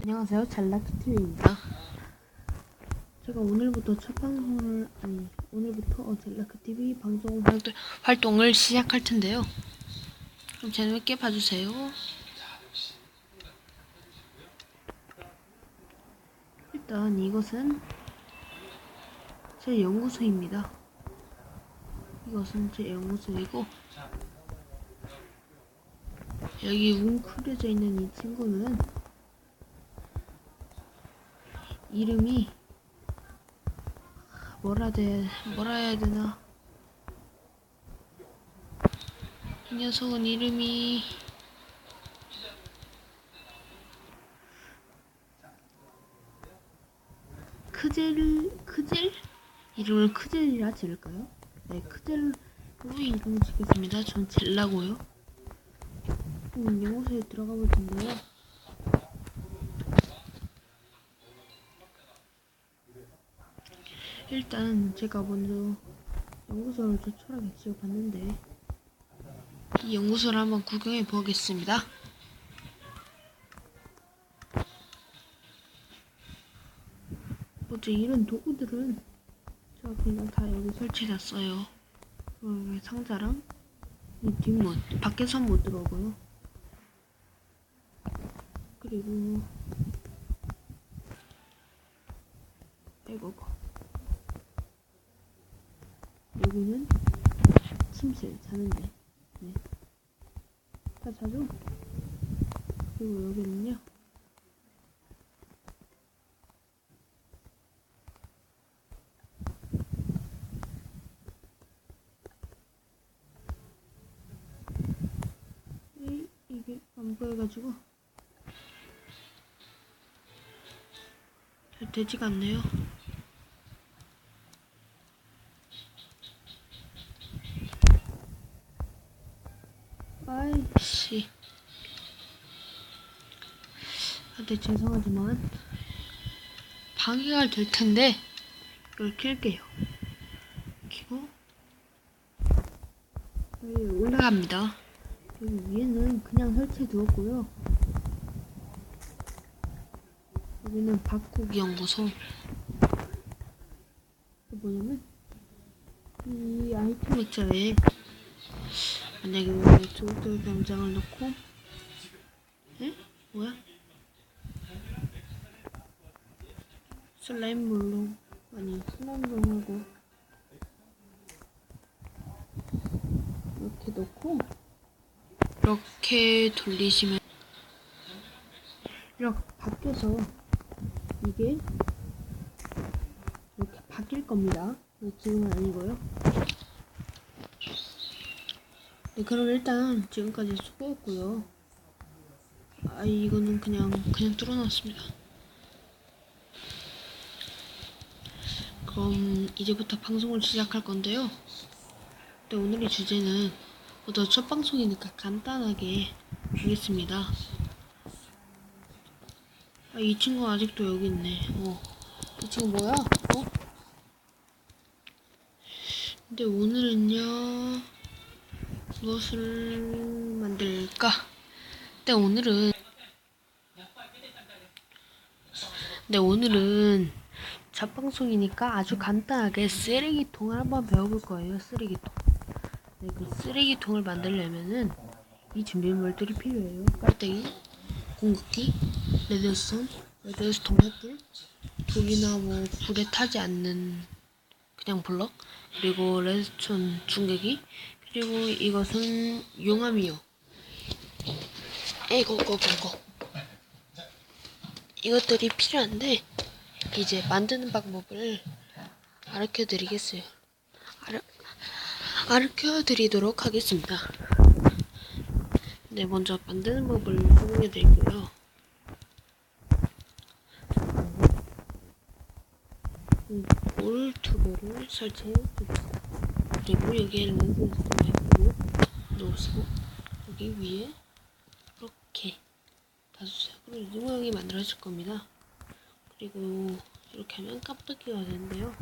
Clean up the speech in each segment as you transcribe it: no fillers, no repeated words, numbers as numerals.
안녕하세요, 젤라키TV입니다. 제가 오늘부터 첫 방송을 오늘부터 젤라키TV 방송 활동을 시작할 텐데요. 그럼 재밌게 봐주세요. 일단 이것은 제 연구소입니다. 이것은 제 연구소이고, 여기 웅크려져 있는 이 친구는 이름이 뭐라 해야 되나? 이 녀석은 이름이 크젤? 이름을 크젤이라 지을까요? 네, 크젤로 이름 짓겠습니다. 전 젤라고요. 연구소에 들어가 볼 텐데요. 일단 제가 먼저 연구소를 조촐하게 지어봤는데, 이 연구소를 한번 구경해 보겠습니다. 어째 이런 도구들은 제가 그냥 다 여기 설치해놨어요. 상자랑 이 뒷문, 밖에선 못 들어오고요. 그리고 이거 여기는 침실 자는데, 네, 다 자죠. 그리고 여기는요, 이게 안 보여가지고 잘 되지가 않네요. 아이씨. 네, 죄송하지만 방해가 될 텐데 이걸 킬게요. 키고 여기 올라갑니다. 여기 위에는 그냥 설치해 두었고요. 여기는 박고기 연구소. 뭐냐면 이 아이템 액자에 만약에 조격돌 병장을 넣고, 에? 뭐야? 슬라임 물로, 아니 슬라임용하고 이렇게 넣고 이렇게 돌리시면 이렇게 바뀌어서 이게 이렇게 바뀔 겁니다. 지금은 아니고요. 네, 그럼 일단 지금까지 수고했고요. 이거는 그냥 뚫어놨습니다. 그럼 이제부터 방송을 시작할 건데요. 네, 오늘의 주제는 먼저 첫 방송이니까 간단하게 하겠습니다. 이 친구 아직도 여기 있네. 이 친구 뭐야? 근데 오늘은요, 무엇을 만들까? 네, 오늘은 첫 방송이니까 아주 간단하게 쓰레기통을 한번 배워볼 거예요. 쓰레기통. 네, 그 쓰레기통을 만들려면은 이 준비물들이 필요해요. 깔때기, 공급기, 레드스톤 횃불, 독이나 뭐 불에 타지 않는 그냥 블럭, 그리고 레드스톤 중계기, 그리고 이것은 용암이요. 이거 이것들이 필요한데, 이제 만드는 방법을 가르쳐드리도록 하겠습니다. 네, 먼저 만드는 법을 설명해 드릴게요. 볼 두 개를 설치해 줍시다. 그리고 여기에 레드스톤 횃불을 놓으시고 여기 위에 이렇게 놔주세요. 그리고 이 모양이 만들어질 겁니다. 그리고 이렇게 하면 깜빡이가 되는데요.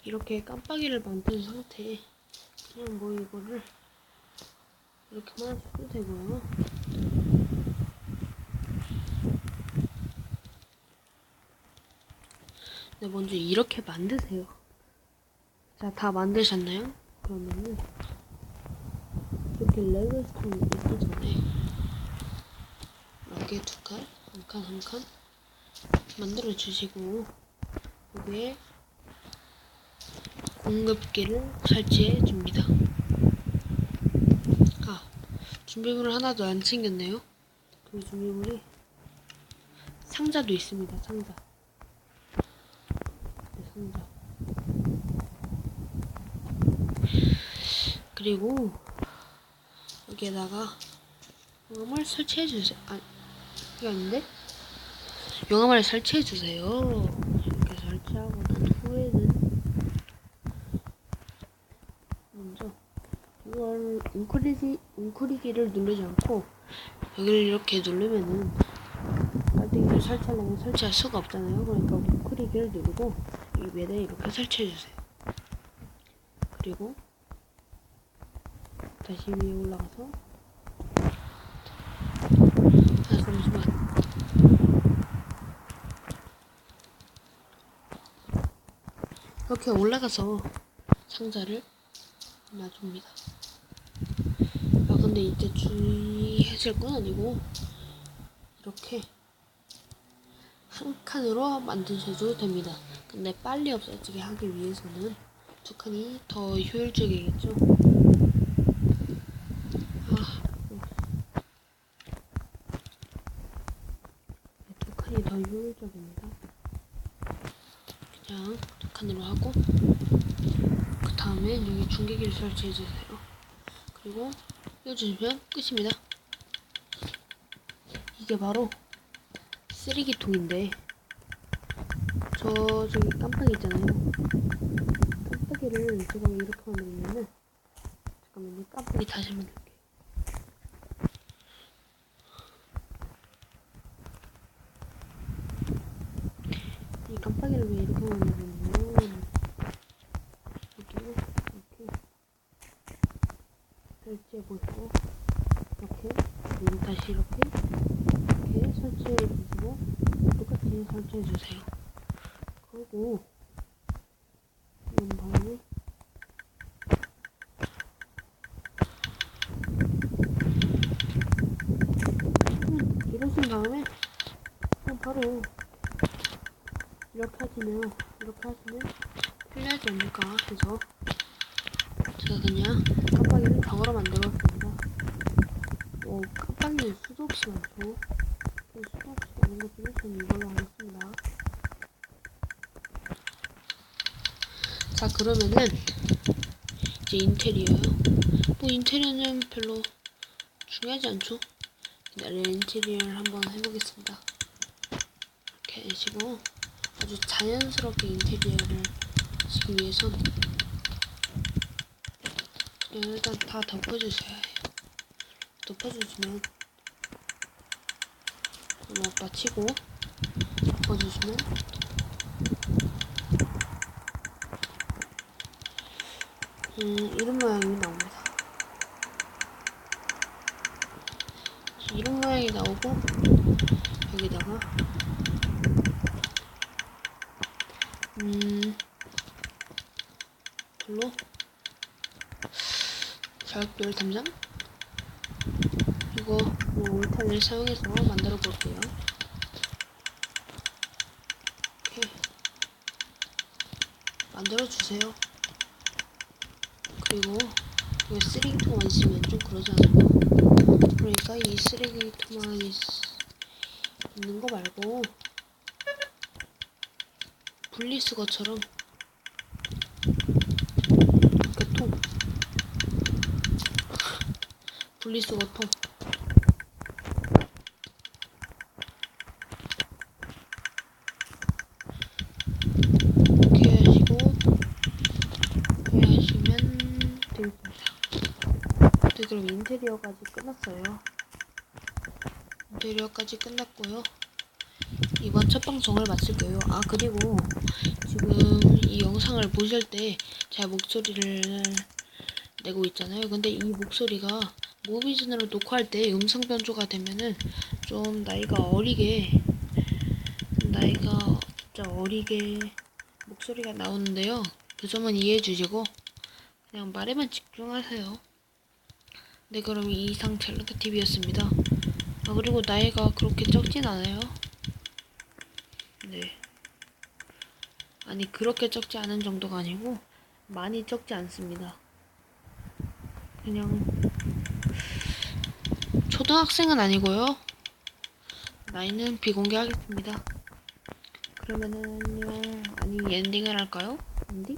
이렇게 깜빡이를 만든 상태에 그냥 이거를 이렇게만 해도 되고요. 네, 먼저 이렇게 만드세요. 자, 다 만드셨나요? 그러면은 이렇게 레그스톤 있기 전에 이렇게 두 칸, 한 칸 만들어 주시고 여기에 공급기를 설치해 줍니다. 아, 준비물을 하나도 안 챙겼네요. 그 준비물이 상자도 있습니다. 상자. 네, 상자. 그리고 여기에다가 용암을 설치해 주세요. 아, 이게 아닌데? 용암을 설치해 주세요. 이렇게 설치하고 난 후에는 먼저 이걸 웅크리기를 누르지 않고 여기를 이렇게 누르면은 깔때기를 설치하려면 설치할 수가 없잖아요. 그러니까 웅크리기를 누르고 이 위에다 이렇게 설치해 주세요. 그리고 다시 위에 올라가서 잠시만. 이렇게 올라가서 상자를 놔줍니다. 아, 근데 이때 주의하실 건 아니고 이렇게 한 칸으로 만드셔도 됩니다. 근데 빨리 없어지게 하기 위해서는 두 칸이 더 효율적이겠죠? 두 칸이 더 효율적입니다. 그냥 두 칸으로 하고 그 다음에 여기 중계기를 설치해주세요. 그리고 띄워주시면 끝입니다. 이게 바로 쓰레기통인데 저기 깜빡이 있잖아요. 깜빡이를 제가 이렇게 만들면은 잠깐만요. 깜빡이 다시 만들게요. 이 깜빡이를 왜 이렇게 만들었냐면 여기를 이렇게 설치해보시고 이렇게 그리고 다시 이렇게 설치해주시고 똑같이 설치해주세요. 그리고 이런 다음에 이러신 다음에 그냥 바로 이렇게 하시면 편리하지 않을까 해서 제가 그냥 깜빡이를 벽으로 만들었습니다. 깜빡이는 수도 없이 많죠. 수도 없이 많은 것 중에 저는 이걸로 하겠습니다. 자, 그러면은 이제 인테리어요. 뭐 인테리어는 별로 중요하지 않죠. 인테리어를 한번 해보겠습니다. 이렇게 하시고 아주 자연스럽게 인테리어를 하시기 위해서 그냥 일단 다 덮어주셔야 해요. 덮어주시면 마치고 덮어주시면 이런 모양이 나옵니다. 이런 모양이 나오고 여기다가 별로 자극별 담장 이거 올탄을 사용해서 만들어 볼게요. 이렇게 만들어 주세요. 그리고 이 쓰레기통만 있으면 좀 그러잖아요. 그러니까 이 쓰레기통만 있는 거 말고 분리수거처럼 이렇게 분리수거통 이렇게 하시면 되겠습니다. 네, 그럼 인테리어까지 끝났어요. 인테리어까지 끝났고요. 이번 첫 방송을 마칠게요. 아, 그리고 지금 이 영상을 보실 때 제 목소리를 내고 있잖아요. 근데 이 목소리가 무비즌으로 녹화할 때 음성 변조가 되면은 좀 진짜 어리게 목소리가 나오는데요. 그 점은 이해해 주시고 그냥 말에만 집중하세요. 네, 그럼 이상 젤라타 TV였습니다. 아, 그리고 나이가 그렇게 적진 않아요. 네. 아니, 그렇게 적지 않은 정도가 아니고 많이 적지 않습니다. 그냥 초등학생은 아니고요. 나이는 비공개하겠습니다. 그러면은 안녕. 아니, 엔딩을 할까요? 엔딩?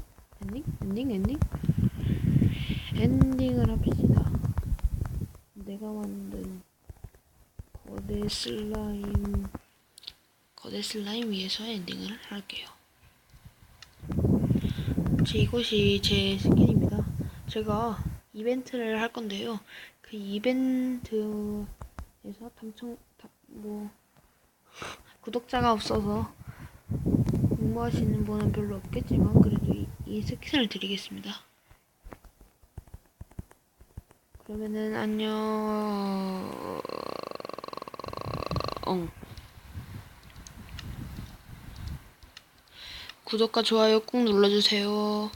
엔딩을 합시다. 내가 만든 거대 슬라임 위에서 엔딩을 할게요. 이것이 제 스킨입니다. 제가 이벤트를 할 건데요. 그 이벤트에서 구독자가 없어서 응모하시는 분은 별로 없겠지만 그래도 이 스킨을 드리겠습니다. 그러면은 안녕. 구독과 좋아요 꾹 눌러주세요.